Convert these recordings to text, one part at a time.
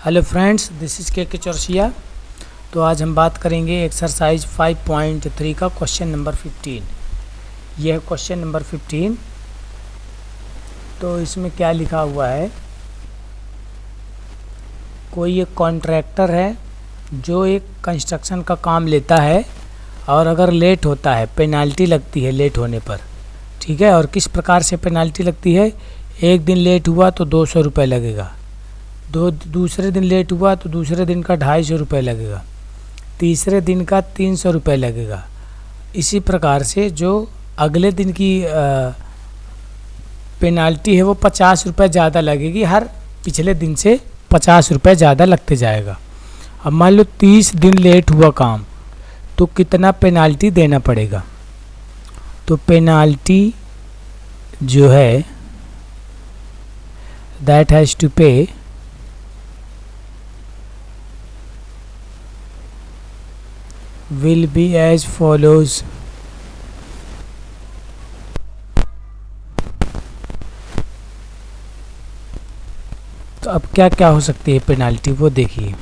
Hello friends, this is के चौरसिया। तो आज हम बात करेंगे एक्सरसाइज 5.3 का क्वेश्चन नंबर 15। यह है क्वेश्चन नंबर 15। तो इसमें क्या लिखा हुआ है, कोई एक कॉन्ट्रैक्टर है जो एक कंस्ट्रक्शन का काम लेता है और अगर लेट होता है पेनाल्टी लगती है लेट होने पर। ठीक है, और किस प्रकार से पेनाल्टी लगती है? एक दिन लेट हुआ तो 200 रुपये लगेगा, दूसरे दिन लेट हुआ तो दूसरे दिन का 250 रुपये लगेगा, तीसरे दिन का 300 रुपये लगेगा। इसी प्रकार से जो अगले दिन की पेनाल्टी है वो 50 रुपये ज़्यादा लगेगी, हर पिछले दिन से 50 रुपये ज़्यादा लगते जाएगा। अब मान लो 30 दिन लेट हुआ काम, तो कितना पेनाल्टी देना पड़ेगा? तो पेनाल्टी जो है दैट हैज़ टू पे will be as follows। तो अब क्या क्या हो सकती है पेनाल्टी, वो देखिए।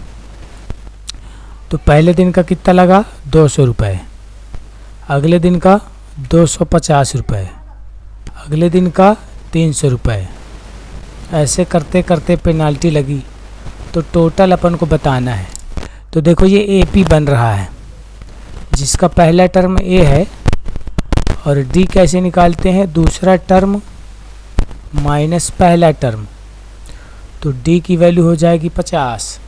तो पहले दिन का कितना लगा? 200 रुपये, अगले दिन का 250 रुपये, अगले दिन का 300 रुपये, ऐसे करते करते पेनाल्टी लगी। तो टोटल अपन को बताना है। तो देखो ये एपी बन रहा है जिसका पहला टर्म ए है, और डी कैसे निकालते हैं? दूसरा टर्म माइनस पहला टर्म, तो डी की वैल्यू हो जाएगी 50।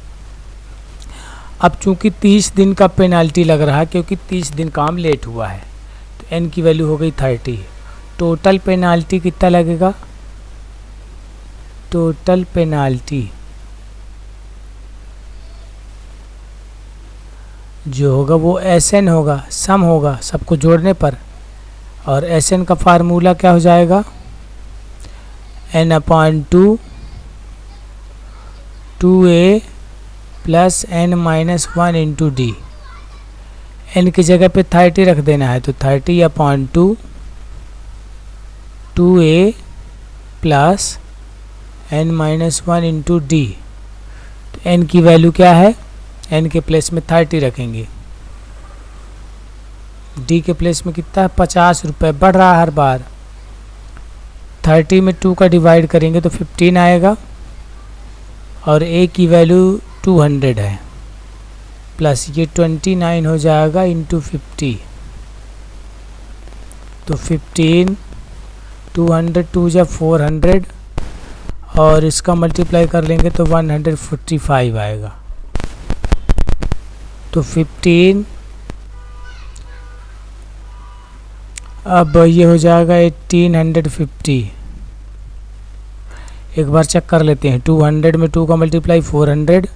अब चूंकि 30 दिन का पेनाल्टी लग रहा है क्योंकि 30 दिन काम लेट हुआ है, तो एन की वैल्यू हो गई 30। टोटल पेनाल्टी कितना लगेगा? टोटल पेनाल्टी जो होगा वो एस एन होगा, सम होगा सबको जोड़ने पर। और एस एन का फार्मूला क्या हो जाएगा? n/2 2a plus n-1 into D. N की जगह पे 30 रख देना है, तो 30/2 2a plus n-1 into D. तो एन की वैल्यू क्या है? एन के प्लेस में 30 रखेंगे, डी के प्लेस में कितना है? 50 रुपये। बढ़ रहा है हर बार। 30 में 2 का डिवाइड करेंगे तो 15 आएगा, और ए की वैल्यू 200 है, प्लस ये 29 हो जाएगा इंटू 50। तो 15 200 2 जा 400, और इसका मल्टीप्लाई कर लेंगे तो 145 आएगा। तो 15 अब ये हो जाएगा 1850। एक बार चेक कर लेते हैं। 200 में 2 का मल्टीप्लाई 400,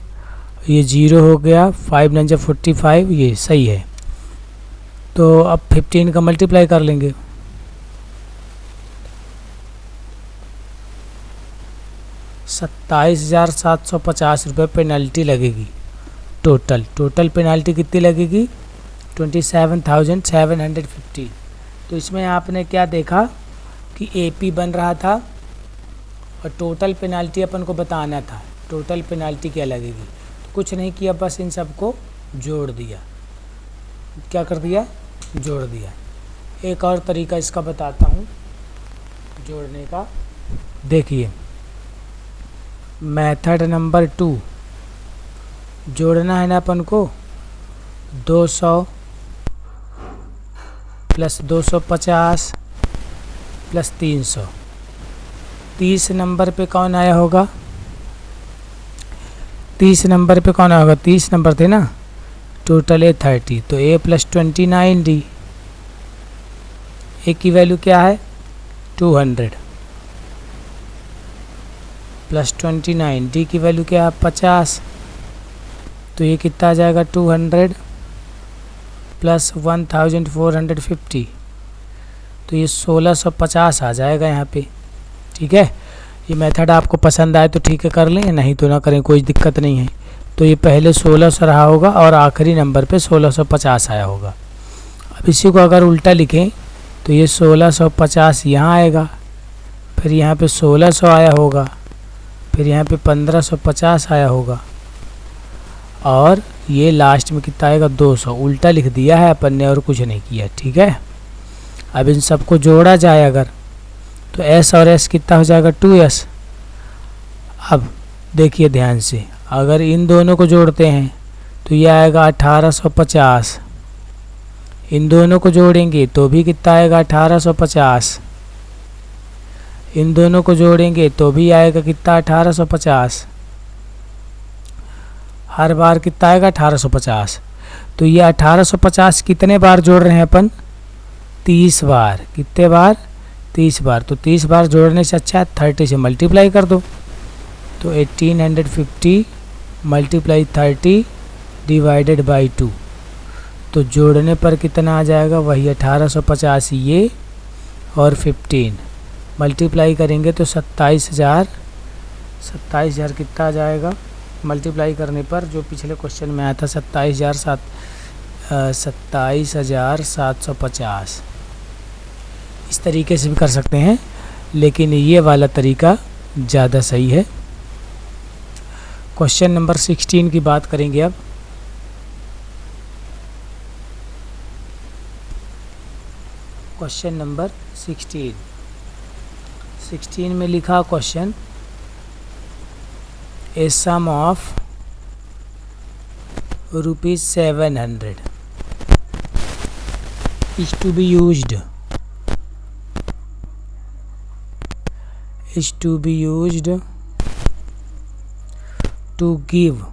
ये 0 हो गया, 5 9 45, ये सही है। तो अब 15 का मल्टीप्लाई कर लेंगे, ₹27,750 रुपये पेनल्टी लगेगी। टोटल पेनाल्टी कितनी लगेगी? 27,750। तो इसमें आपने क्या देखा कि एपी बन रहा था और टोटल पेनाल्टी अपन को बताना था। टोटल पेनाल्टी क्या लगेगी? तो कुछ नहीं किया, बस इन सबको जोड़ दिया। क्या कर दिया? जोड़ दिया। एक और तरीका इसका बताता हूँ जोड़ने का। देखिए, मेथड नंबर 2 जोड़ना है ना अपन को। 200 प्लस 250 प्लस 300। 30 नंबर पे कौन आया होगा? 30 नंबर पे कौन आया होगा? 30 नंबर थे ना। टोटल है 30, तो ए प्लस 29 डी। ए की वैल्यू क्या है? 200 प्लस 29, डी की वैल्यू क्या है? 50। तो ये कितना आ जाएगा? 200 प्लस 1450, तो ये 1650 आ जाएगा यहाँ पे। ठीक है, ये मेथड आपको पसंद आए तो ठीक है कर लें, नहीं तो ना करें, कोई दिक्कत नहीं है। तो ये पहले 1600 रहा होगा और आखिरी नंबर पे 1650 आया होगा। अब इसी को अगर उल्टा लिखें तो ये 1650 यहाँ आएगा, फिर यहाँ पे 1600 आया होगा, फिर यहाँ पे 1550 आया होगा, और ये लास्ट में कितना आएगा 200, उल्टा लिख दिया है अपन ने और कुछ नहीं किया, ठीक है। अब इन सबको जोड़ा जाए अगर, तो s और s कितना हो जाएगा 2s। अब देखिए ध्यान से, अगर इन दोनों को जोड़ते हैं तो ये आएगा 1850, इन दोनों को जोड़ेंगे तो भी कितना आएगा 1850, इन दोनों को जोड़ेंगे तो भी आएगा कितना 1850, हर बार कितना आएगा 1850। तो ये 1850 कितने बार जोड़ रहे हैं अपन, 30 बार। कितने बार, 30 बार। तो 30 बार जोड़ने से अच्छा है 30 से मल्टीप्लाई कर दो। तो 1850 मल्टीप्लाई 30 डिवाइडेड बाई 2, तो जोड़ने पर कितना आ जाएगा, वही 1850 ये और 15 मल्टीप्लाई करेंगे तो 27,000 कितना आ जाएगा मल्टीप्लाई करने पर, जो पिछले क्वेश्चन में आया था 27,750। इस तरीके से भी कर सकते हैं, लेकिन ये वाला तरीका ज़्यादा सही है। क्वेश्चन नंबर 16 की बात करेंगे अब। क्वेश्चन नंबर 16 में लिखा question, a sum of ₹700 is to be used to give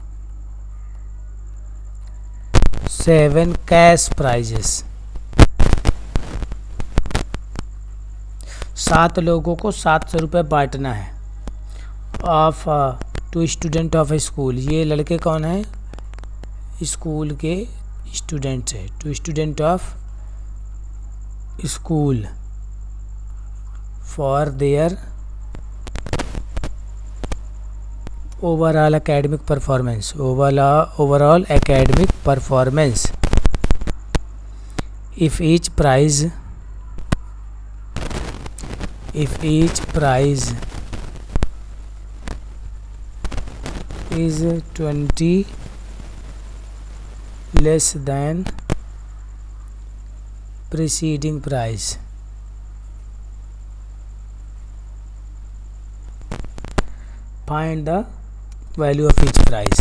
7 cash prizes। 7 लोगों को 700 रुपये बांटना है। Of 2 student of A school, ये लड़के कौन है, स्कूल के स्टूडेंट्स है। 2 student of school for their overall academic performance, overall academic performance. If each prize is 20 less than preceding prize, find the value of each prize।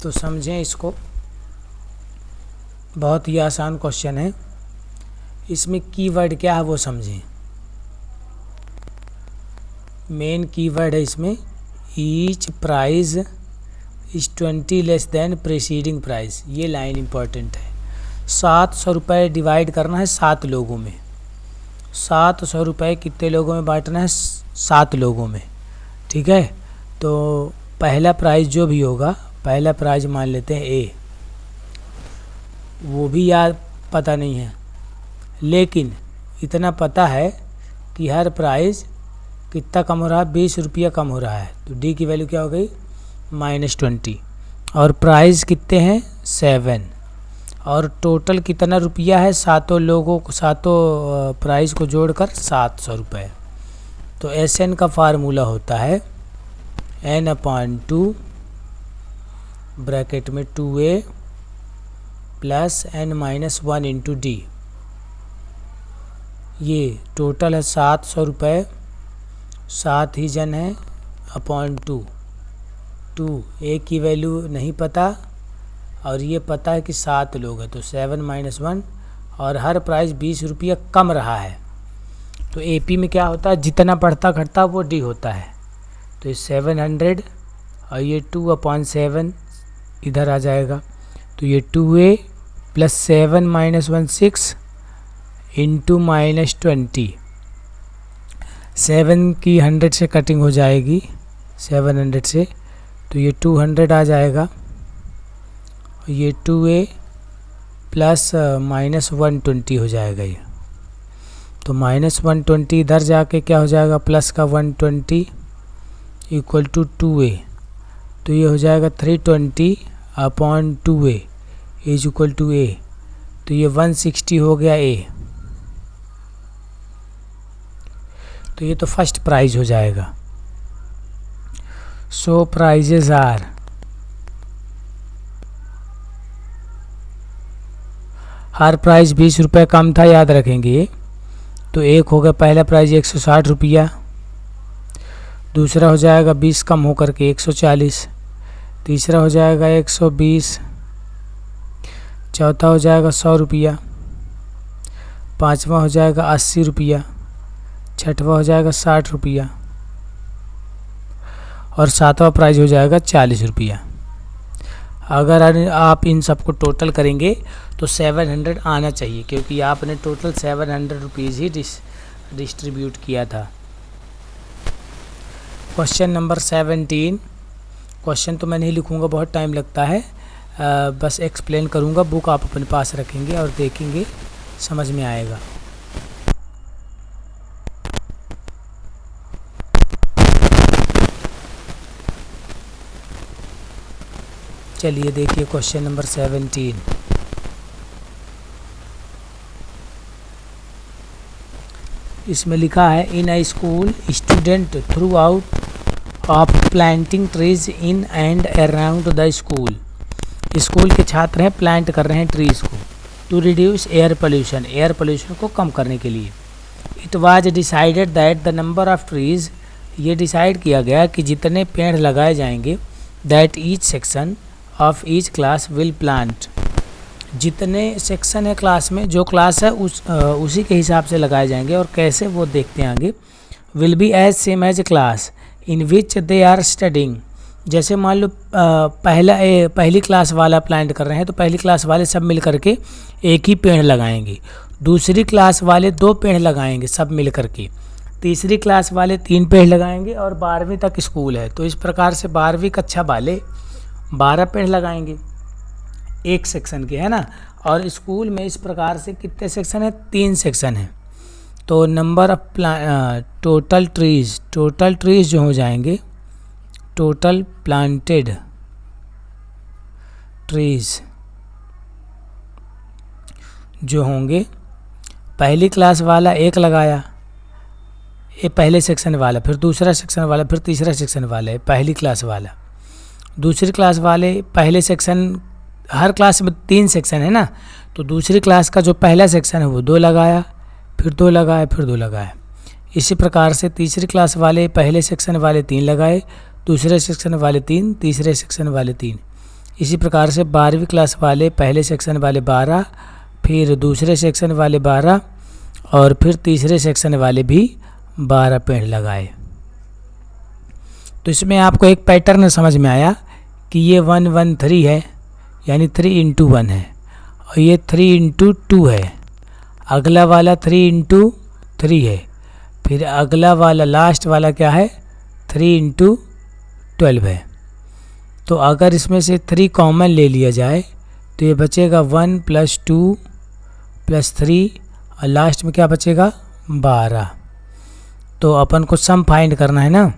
तो समझें इसको, बहुत ही आसान क्वेश्चन है। इसमें कीवर्ड क्या है वो समझें। मेन कीवर्ड है इसमें, each prize is 20 less than preceding prize. ये लाइन इम्पॉर्टेंट है। 700 रुपये डिवाइड करना है 7 लोगों में। 700 रुपये कितने लोगों में बांटना है, 7 लोगों में, ठीक है। तो पहला प्राइज़ जो भी होगा, पहला प्राइज़ मान लेते हैं ए, वो भी याद पता नहीं है, लेकिन इतना पता है कि हर प्राइज़ कितना कम हो रहा है, 20 रुपया कम हो रहा है। तो डी की वैल्यू क्या हो गई, -20। और प्राइज़ कितने हैं 7, और टोटल कितना रुपया है, 7 लोगों को, 7 प्राइज़ को जोड़कर 700 रुपये। तो SN का फार्मूला होता है n/2 ब्रैकेट में 2a plus n-1 into D. ये टोटल है 700 रुपये, 7 ही जन है अपॉन 2। ए की वैल्यू नहीं पता और ये पता है कि 7 लोग हैं, तो 7 - 1, और हर प्राइस 20 रुपया कम रहा है। तो AP में क्या होता है, जितना बढ़ता घटता वो D होता है। तो ये 700 और ये 2/7 इधर आ जाएगा। तो ये 2a प्लस 7 - 1 6 इंटू -20। 7 की 100 से कटिंग हो जाएगी, 700 से, तो ये 200 आ जाएगा। ये 2a प्लस -120 हो जाएगा ये। तो -120 इधर जाके क्या हो जाएगा, प्लस का 120 इक्वल टू 2a। तो ये हो जाएगा 320/2a is equal to a। तो ये 160 हो गया a। तो ये तो फर्स्ट प्राइज हो जाएगा। सो प्राइजेज आर, हर प्राइस 20 रुपये कम था, याद रखेंगे। तो एक हो गया पहला प्राइज 160 रुपया, दूसरा हो जाएगा 20 कम होकर के 140, तीसरा हो जाएगा 120, चौथा हो जाएगा 100 रुपया, पाँचवा हो जाएगा 80 रुपया, छठवा हो जाएगा 60 रुपया और सातवां प्राइज हो जाएगा 40 रुपया। अगर आप इन सबको टोटल करेंगे तो 700 आना चाहिए, क्योंकि आपने टोटल 700 रुपीज़ ही डिस्ट्रीब्यूट किया था। क्वेश्चन नंबर 17, क्वेश्चन तो मैं नहीं लिखूँगा, बहुत टाइम लगता है, बस एक्सप्लेन करूँगा। बुक आप अपने पास रखेंगे और देखेंगे, समझ में आएगा। चलिए देखिए क्वेश्चन नंबर 17। इसमें लिखा है, in a school student throughout of planting trees in and around the school. School के छात्र हैं, प्लांट कर रहे हैं ट्रीज को to reduce air pollution, air pollution को कम करने के लिए। It was decided that the number of trees, ये डिसाइड किया गया कि जितने पेड़ लगाए जाएंगे, that each section of each class will plant, जितने सेक्शन है क्लास में, जो क्लास है उसी के हिसाब से लगाए जाएंगे। और कैसे वो देखते हैं आगे। Will be as same as class in which they are studying, जैसे मान लो पहली क्लास वाला प्लांट कर रहे हैं तो पहली क्लास वाले सब मिल करके एक ही पेड़ लगाएंगे, दूसरी क्लास वाले 2 पेड़ लगाएंगे सब मिल करके, तीसरी क्लास वाले 3 पेड़ लगाएंगे और 12वीं तक स्कूल है तो इस प्रकार से 12वीं कक्षा वाले 12 पेड़ लगाएंगे एक सेक्शन के, है ना। और स्कूल में इस प्रकार से कितने सेक्शन है, 3 सेक्शन है। तो नंबर ऑफ टोटल ट्रीज जो हो जाएंगे, टोटल प्लांटेड ट्रीज जो होंगे, पहली क्लास वाला 1 लगाया, ये पहले सेक्शन वाला, फिर दूसरा सेक्शन वाला, फिर तीसरा सेक्शन वाला है पहली क्लास वाला, दूसरी क्लास वाले पहले सेक्शन, हर क्लास में 3 सेक्शन है ना, तो दूसरी क्लास का जो पहला सेक्शन है वो 2 लगाया, फिर 2 लगाया, फिर 2 लगाया। इसी प्रकार से तीसरी क्लास वाले पहले सेक्शन वाले 3 लगाए, दूसरे सेक्शन वाले 3, तीसरे सेक्शन वाले 3। इसी प्रकार से 12वीं क्लास वाले पहले सेक्शन वाले 12, फिर दूसरे सेक्शन वाले 12 और फिर तीसरे सेक्शन वाले भी 12 पेड़ लगाए। तो इसमें आपको एक पैटर्न समझ में आया कि ये 1 1 3 है, यानी 3 × 1 है, और ये 3 × 2 है, अगला वाला 3 × 3 है, फिर अगला वाला लास्ट वाला क्या है, 3 × 12 है। तो अगर इसमें से 3 कॉमन ले लिया जाए तो ये बचेगा 1 + 2 + 3 और लास्ट में क्या बचेगा, 12। तो अपन को सम फाइंड करना है ना,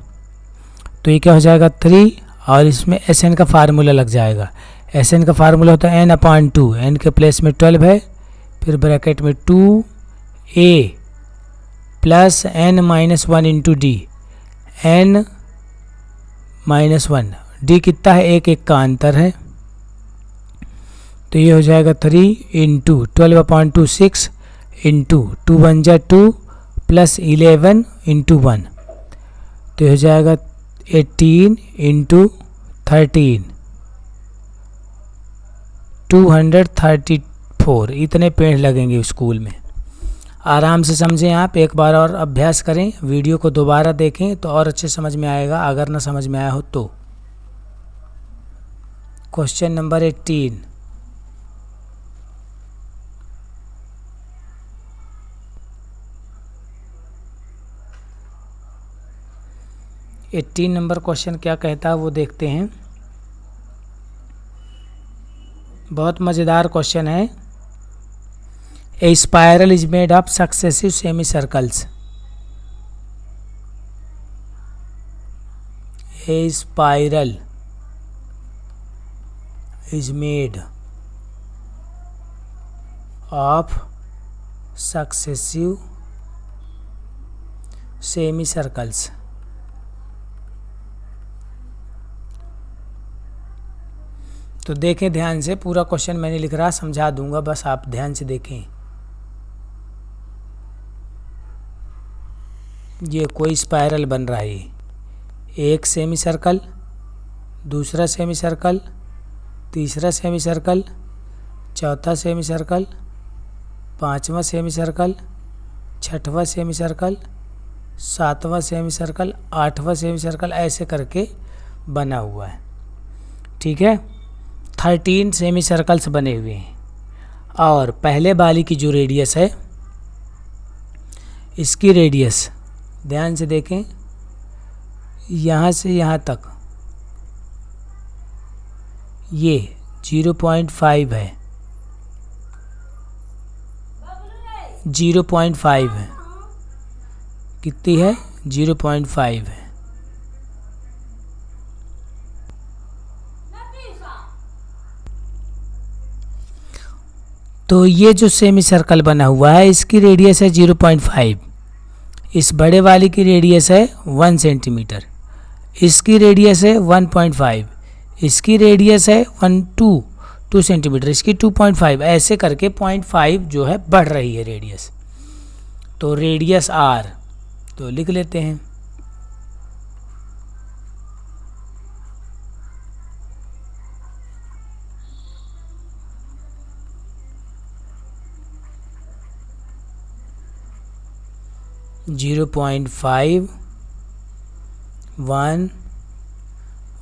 तो ये क्या हो जाएगा 3 और इसमें SN का फार्मूला लग जाएगा। SN का फार्मूला होता है n/2, n के प्लेस में 12 है, फिर ब्रैकेट में 2a + n - 1 × d, n - 1, d कितना है, 1 1 का अंतर है, तो ये हो जाएगा 3 × 12/2 6 × 2 1 = 2 + 11 × 1, तो ये हो जाएगा 18 × 13 234। इतने पेड़ लगेंगे स्कूल में। आराम से समझें आप, एक बार और अभ्यास करें, वीडियो को दोबारा देखें तो और अच्छे समझ में आएगा, अगर ना समझ में आया हो तो। क्वेश्चन नंबर 18, नंबर क्वेश्चन क्या कहता है वो देखते हैं। बहुत मज़ेदार क्वेश्चन है। A spiral is made of successive semicircles. A spiral is made of successive semicircles. तो देखें ध्यान से, पूरा क्वेश्चन मैंने लिख रहा, समझा दूंगा, बस आप ध्यान से देखें। ये कोई स्पाइरल बन रहा है, एक सेमी सर्कल, दूसरा सेमी सर्कल, तीसरा सेमी सर्कल, चौथा सेमी सर्कल, पांचवा सेमी सर्कल, छठवां सेमी सर्कल, सातवां सेमी सर्कल, आठवां सेमी सर्कल, ऐसे करके बना हुआ है। ठीक है, 13 सेमी सर्कल्स बने हुए हैं। और पहले वाली की जो रेडियस है, इसकी रेडियस ध्यान से देखें, यहाँ से यहाँ तक ये 0.5 है, 0.5 है। कितनी है? 0.5 है। तो ये जो सेमी सर्कल बना हुआ है, इसकी रेडियस है 0.5। इस बड़े वाली की रेडियस है 1 सेंटीमीटर, इसकी रेडियस है 1.5, इसकी रेडियस है 2 सेंटीमीटर, इसकी 2.5, ऐसे करके 0.5 जो है बढ़ रही है रेडियस। तो रेडियस r, तो लिख लेते हैं। Zero 0.5, 1,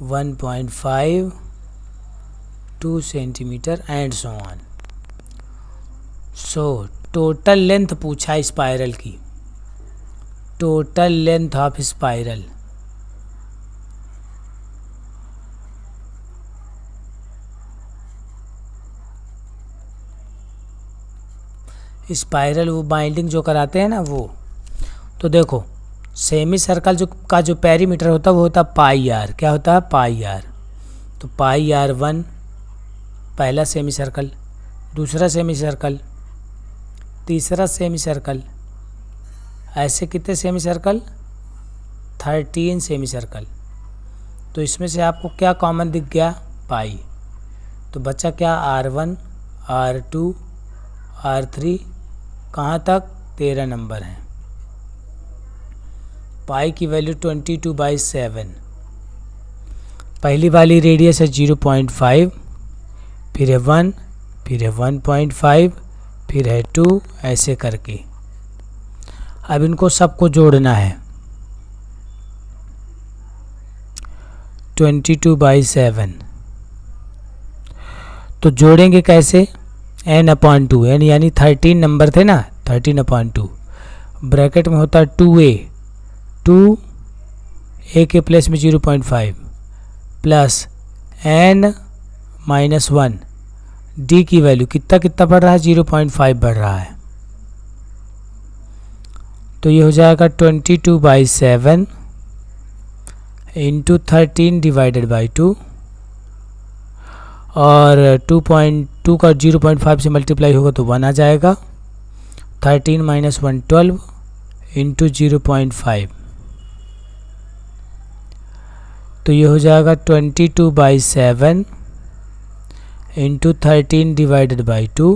1.5, 2 centimetre and so on. So total length पूछा स्पाइरल की, total length of spiral. Spiral वो बाइंडिंग जो कराते हैं ना वो। तो देखो सेमी सर्कल जो पेरीमीटर होता है वो होता है पाई आर। क्या होता है? पाई आर। तो पाई आर 1 पहला सेमी सर्कल, दूसरा सेमी सर्कल, तीसरा सेमी सर्कल, ऐसे कितने सेमी सर्कल? 13 semi circle. तो इसमें से आपको क्या कॉमन दिख गया? पाई। तो बचा क्या? R1, R2, R3, कहाँ तक? 13 नंबर है। पाई की वैल्यू 22/7। पहली वाली रेडियस है 0.5, फिर है 1, फिर है 1.5, फिर है 2, ऐसे करके। अब इनको सबको जोड़ना है। 22/7 तो जोड़ेंगे कैसे? n/2, n यानी 13 नंबर थे ना, 13/2 ब्रैकेट में होता है 2a, 2a के प्लेस में 0.5 प्लस n-1, d की वैल्यू कितना बढ़ रहा है? 0.5 बढ़ रहा है। तो ये हो जाएगा 22/7 इंटू 13 डिवाइडेड बाई 2, और 2.2 का 0.5 से मल्टीप्लाई होगा तो 1 आ जाएगा। 13 - 1 12 इंटू 0.5, तो ये हो जाएगा 22/7 इंटू 13 डिवाइडेड बाई 2,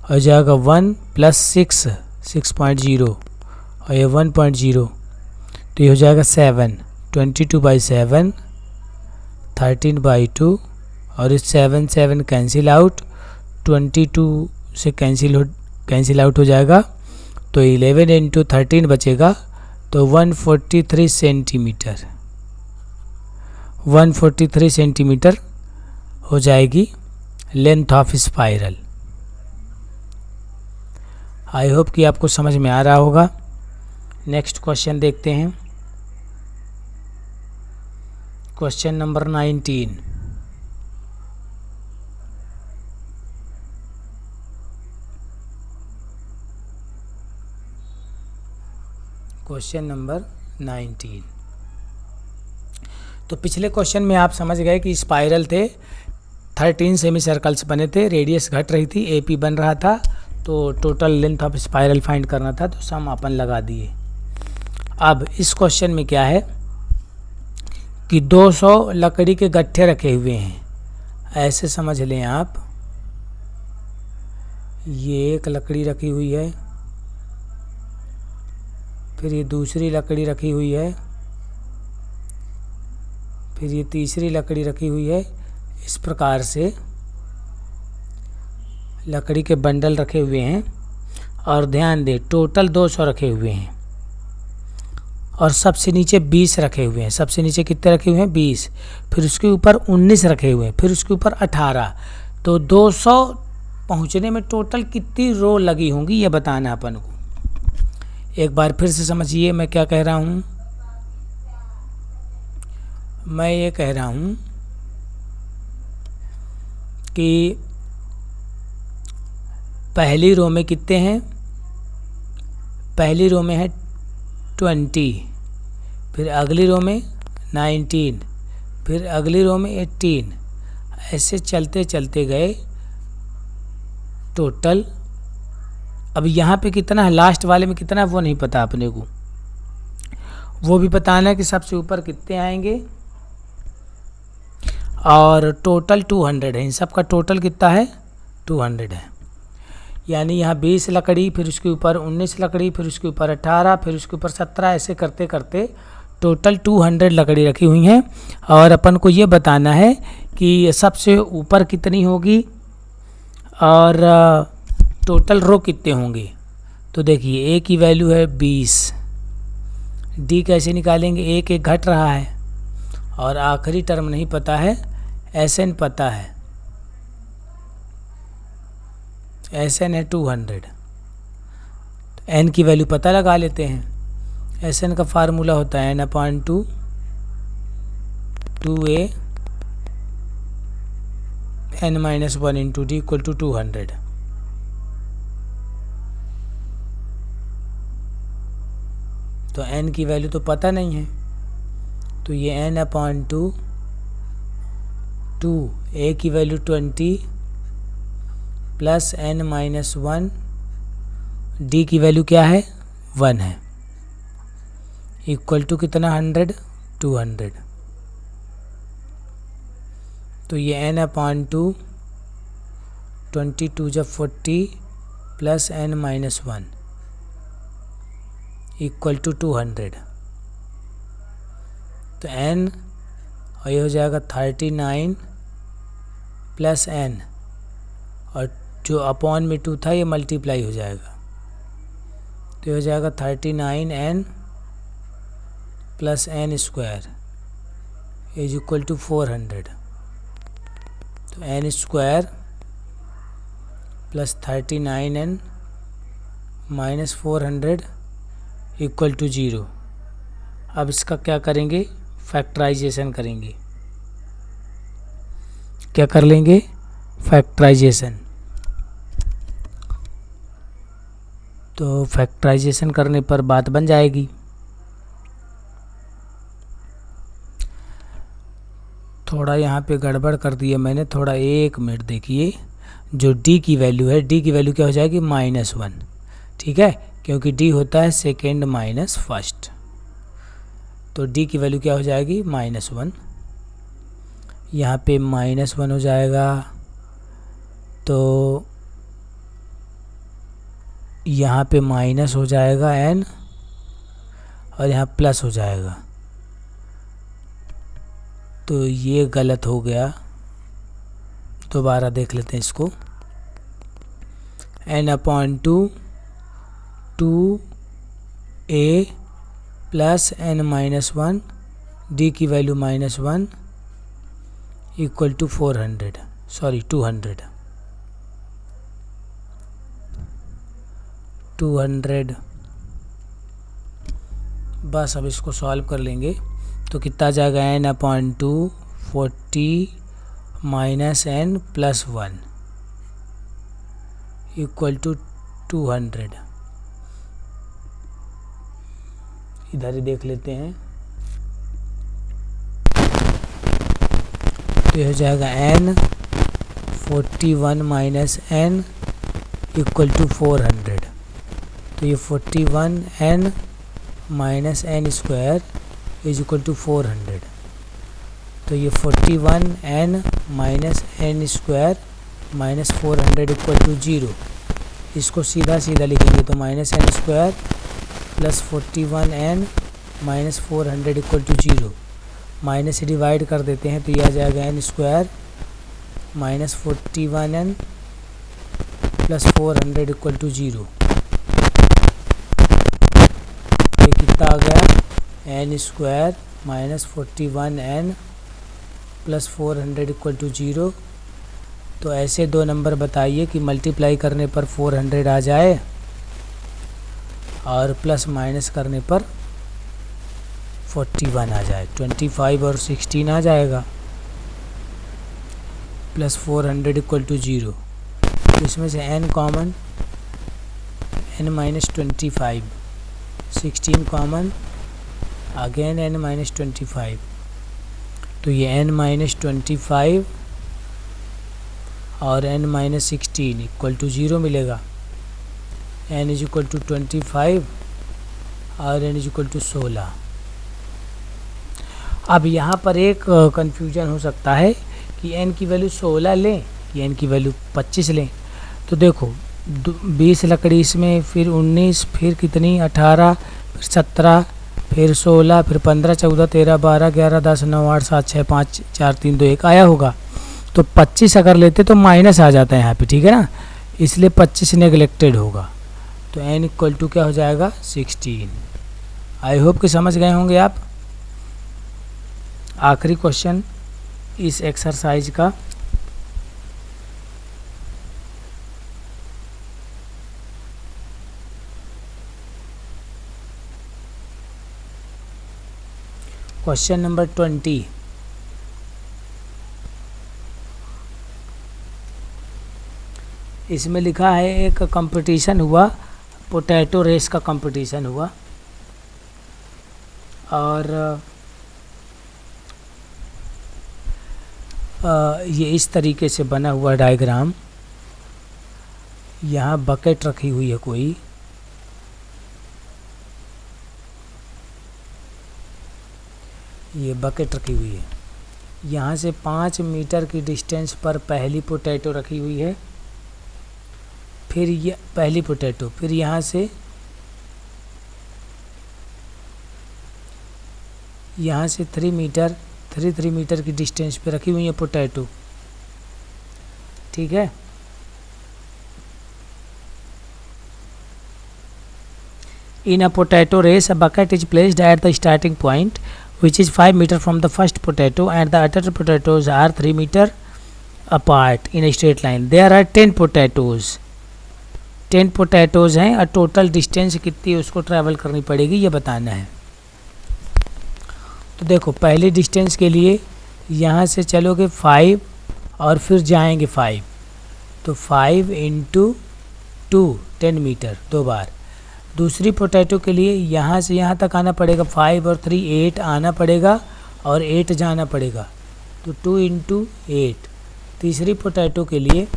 हो जाएगा 1 + 6, 6.0, और ये 1.0, तो ये हो जाएगा 7। 22/7 13/2, और इस 7 कैंसिल आउट, 22 से कैंसिल आउट हो जाएगा, तो 11 इंटू 13 बचेगा, तो 143 सेंटीमीटर, 143 सेंटीमीटर हो जाएगी length of spiral. I hope कि आपको समझ में आ रहा होगा। नेक्स्ट क्वेश्चन देखते हैं, क्वेश्चन नंबर 19। Question number 19। तो पिछले क्वेश्चन में आप समझ गए कि स्पाइरल थे, 13 सेमी सर्कल्स बने थे, रेडियस घट रही थी, AP बन रहा था, तो total length of spiral find करना था, तो सम अपन लगा दिए। अब इस क्वेश्चन में क्या है कि 200 लकड़ी के गट्ठे रखे हुए हैं, ऐसे समझ लें आप। ये एक लकड़ी रखी हुई है, फिर ये दूसरी लकड़ी रखी हुई है, फिर ये तीसरी लकड़ी रखी हुई है। इस प्रकार से लकड़ी के बंडल रखे हुए हैं। और ध्यान दें टोटल 200 रखे हुए हैं और सबसे नीचे 20 रखे हुए हैं। सबसे नीचे कितने रखे हुए हैं? 20। फिर उसके ऊपर 19 रखे हुए हैं, फिर उसके ऊपर 18। तो 200 पहुंचने में टोटल कितनी रो लगी होंगी ये बताना अपन को। एक बार फिर से समझिए मैं क्या कह रहा हूँ। मैं ये कह रहा हूँ कि पहली रो में कितने हैं? पहली रो में है 20, फिर अगली रो में 19, फिर अगली रो में 18। ऐसे चलते चलते गए टोटल। अब यहाँ पे कितना है, लास्ट वाले में कितना है वो नहीं पता अपने को। वो भी बताना है कि सबसे ऊपर कितने आएंगे। और टोटल 200 है, इन सब का टोटल कितना है? 200 है। यानी यहाँ 20 लकड़ी, फिर उसके ऊपर 19 लकड़ी, फिर उसके ऊपर 18, फिर उसके ऊपर 17, ऐसे करते करते टोटल 200 लकड़ी रखी हुई हैं। और अपन को ये बताना है कि सबसे ऊपर कितनी होगी और टोटल रो कितने होंगे। तो देखिए ए की वैल्यू है 20। डी कैसे निकालेंगे? एक एक घट रहा है और आखिरी टर्म नहीं पता है, एस एन पता है। एस एन है 200। एन की वैल्यू पता लगा लेते हैं। एस एन का फार्मूला होता है n/2 2a n-1 into D equal to 200। तो n की वैल्यू तो पता नहीं है, तो ये n/2 2 a की वैल्यू 20 प्लस n-1 डी की वैल्यू क्या है? 1 है, इक्वल टू कितना? 100 200। तो ये n/2 22 जब 40 प्लस n-1 इक्वल टू 200। तो n और ये हो जाएगा 39 प्लस n, और जो अपॉन में 2 था ये मल्टीप्लाई हो जाएगा। तो ये हो जाएगा 39n plus n square is equal to 400। तो n square plus 39n minus 400 equal to 0। अब इसका क्या करेंगे? फैक्टराइजेशन करेंगे। क्या कर लेंगे? फैक्टराइजेशन। तो फैक्टराइजेशन करने पर बात बन जाएगी। थोड़ा यहाँ पे गड़बड़ कर दिया मैंने, थोड़ा 1 मिनट देखिए। जो d की वैल्यू है, d की वैल्यू क्या हो जाएगी? -1। ठीक है, क्योंकि d होता है सेकेंड माइनस फर्स्ट। तो d की वैल्यू क्या हो जाएगी? -1। यहाँ पे -1 हो जाएगा, तो यहाँ पे माइनस हो जाएगा n और यहाँ प्लस हो जाएगा। तो ये गलत हो गया, दोबारा देख लेते हैं इसको। n/2 2a plus n-1 d की वैल्यू -1 इक्वल टू 200। बस अब इसको सॉल्व कर लेंगे तो कितना आ जाएगा? n/2 40 minus n plus 1 equal to 200। इधर ही देख लेते हैं। तो हो जाएगा n 41 minus n equal to 400। तो ये 41n minus n square is equal to 400। तो ये 41n minus n square minus 400 equal to 0। इसको सीधा सीधा लिखेंगे तो minus n square plus 41n minus 400 equal to 0। Minus से डिवाइड कर देते हैं तो ये आ जाएगा n square minus 41n plus 400 equal to 0। ये कितना आ गया, n square minus 41n plus 400 equal to 0। तो ऐसे दो नंबर बताइए कि मल्टीप्लाई करने पर 400 आ जाए और प्लस माइनस करने पर 41 आ जाए। 25 और 16 आ जाएगा प्लस 400 इक्वल टू 0। तो इसमें से n common, n minus 25, 16 common, again n minus 25। तो ये n माइनस 25 और n माइनस 16 इक्वल टू 0 मिलेगा। n इज इक्वल टू 25 और n इज इक्वल टू 16। अब यहाँ पर एक कन्फ्यूजन हो सकता है कि n की वैल्यू 16 लें कि n की वैल्यू 25 लें। तो देखो 20 लकड़ी इसमें, फिर 19, फिर कितनी 18, फिर 17, फिर 16, फिर 15, 14, 13, 12, 11, 10, 9, 8, 7, 6, 5, 4, 3, 2, 1 आया होगा। तो 25 अगर लेते तो माइनस आ जाता है यहाँ पे, ठीक है ना, इसलिए 25 नेगलेक्टेड होगा। तो n इक्वल टू क्या हो जाएगा 16। आई होप कि समझ गए होंगे आप। आखिरी क्वेश्चन इस एक्सरसाइज का, क्वेश्चन नंबर 20। इसमें लिखा है एक कंपटीशन हुआ, पोटैटो रेस का कंपटीशन हुआ और ये इस तरीके से बना हुआ डायग्राम। यहाँ बकेट रखी हुई है कोई, ये बकेट रखी हुई है। यहाँ से 5 मीटर की डिस्टेंस पर पहली पोटैटो रखी हुई है, फिर ये पहली पोटैटो, फिर यहाँ से यहाँ से 3 मीटर की डिस्टेंस पे रखी हुई है पोटैटो, ठीक है। In a potato race, a bucket is placed at the starting point, which is 5 meter from the first potato, and the other potatoes are 3 meter apart in a straight line. There are 10 potatoes. 10 potatoes हैं और total distance कितनी उसको travel करनी पड़ेगी ये बताना है। तो देखो पहली डिस्टेंस के लिए यहाँ से चलोगे 5 और फिर जाएंगे 5, तो 5 इंटू 2 10 मीटर 2 बार। दूसरी पोटैटो के लिए यहाँ से यहाँ तक आना पड़ेगा, 5 और 3 8 आना पड़ेगा और 8 जाना पड़ेगा, तो 2 इंटू 8। तीसरी पोटैटो के लिए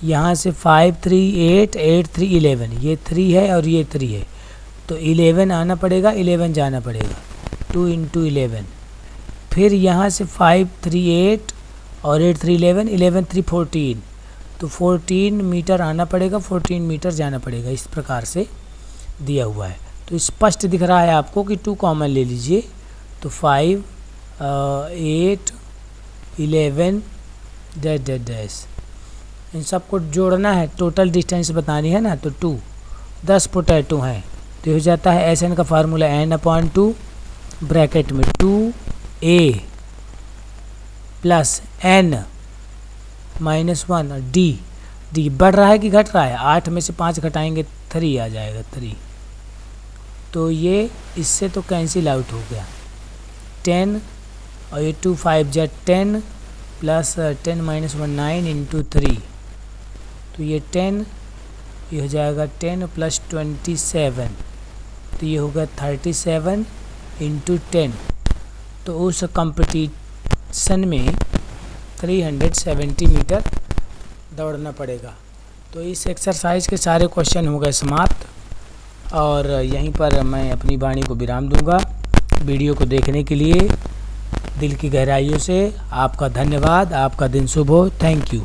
यहाँ से 5 3 8 8 3 11, ये 3 है और ये 3 है, तो 11 आना पड़ेगा 11 जाना पड़ेगा, 2 इंटू 11। फिर यहाँ से 5 3 8 और 8 3 11, 11 3 14, तो 14 मीटर आना पड़ेगा 14 मीटर जाना पड़ेगा। इस प्रकार से दिया हुआ है। तो स्पष्ट दिख रहा है आपको कि 2 कॉमन ले लीजिए, तो 5 8 11 डैश डैश डैश, इन सबको जोड़ना है, टोटल डिस्टेंस बतानी है ना। तो 2 10 पोटैटो हैं तो हो जाता है एस एन का फार्मूला n/2 ब्रैकेट में 2a plus n minus 1 D बढ़ रहा है कि घट रहा है, 8 में से 5 घटाएंगे 3 आ जाएगा 3। तो ये इससे तो कैंसिल आउट हो गया, 10 और ये 2 5 जा 10 प्लस 10 माइनस 1 9 इंटू 3, तो ये 10, ये हो जाएगा 10 प्लस 27, तो ये होगा 37 इंटू 10। तो उस कंपटीशन में 370 मीटर दौड़ना पड़ेगा। तो इस एक्सरसाइज के सारे क्वेश्चन हो गए समाप्त। और यहीं पर मैं अपनी वाणी को विराम दूंगा। वीडियो को देखने के लिए दिल की गहराइयों से आपका धन्यवाद। आपका दिन शुभ हो। Thank you.